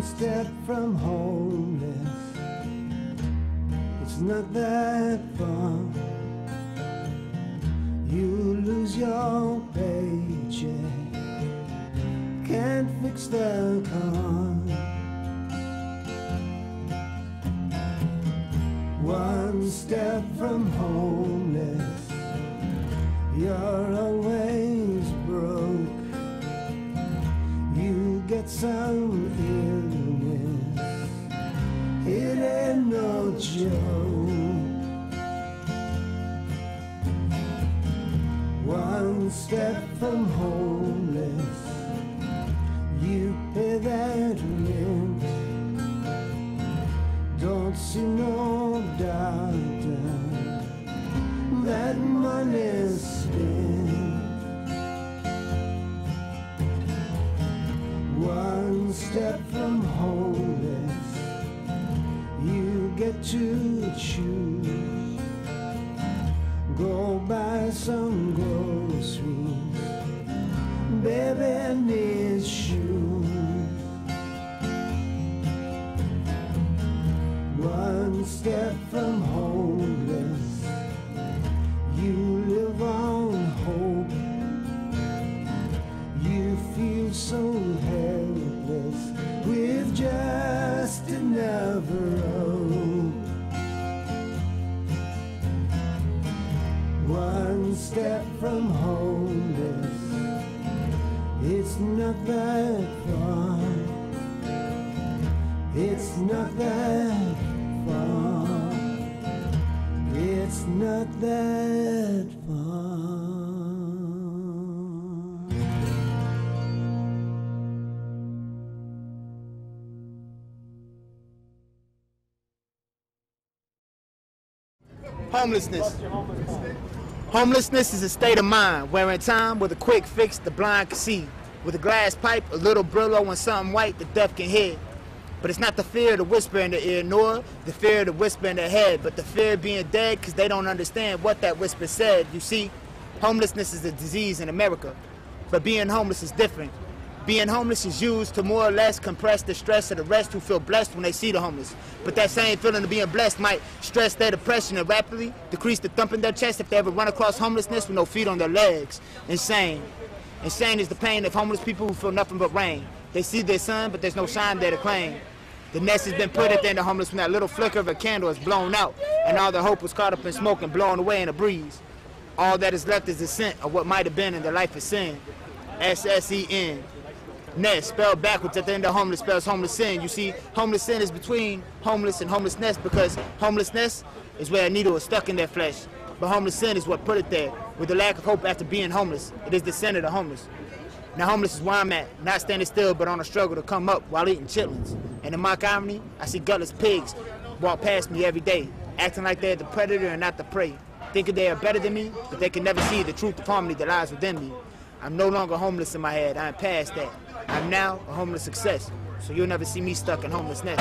One step from homeless, it's not that far. You lose your paycheck, can't fix the car. One step from homeless, you're always broke. You get some illness, it ain't no joke. One step from homeless, you pay that rent. Don't see no doctor, that money's spent. One step from homeless, you get to choose. Go buy some groceries, baby needs shoes. One step from homeless, you live on hope. You feel so helpless with just enough rope. One step from homeless, it's not that far. It's not that far. It's not that far. Homelessness. Homelessness is a state of mind where in time with a quick fix the blind can see. With a glass pipe, a little Brillo and something white the deaf can hear. But it's not the fear of the whisper in the ear, nor the fear of the whisper in their head, but the fear of being dead because they don't understand what that whisper said. You see, homelessness is a disease in America, but being homeless is different. Being homeless is used to more or less compress the stress of the rest who feel blessed when they see the homeless. But that same feeling of being blessed might stress their depression and rapidly decrease the thump in their chest if they ever run across homelessness with no feet on their legs. Insane. Insane is the pain of homeless people who feel nothing but rain. They see their sun, but there's no shine there to claim. The nest has been put at the end of homeless when that little flicker of a candle is blown out, and all their hope was caught up in smoke and blown away in a breeze. All that is left is the scent of what might have been in their life of sin. S-S-E-N. Nest, spelled backwards at the end of homeless, spells homeless sin. You see, homeless sin is between homeless and homelessness because homelessness is where a needle is stuck in their flesh. But homeless sin is what put it there, with the lack of hope after being homeless. It is the sin of the homeless. Now homeless is where I'm at, not standing still but on a struggle to come up while eating chitlins. And in mock irony, I see gutless pigs walk past me every day, acting like they're the predator and not the prey. Thinking they are better than me, but they can never see the truth of harmony that lies within me. I'm no longer homeless in my head, I'm past that. I'm now a homeless success, so you'll never see me stuck in homelessness.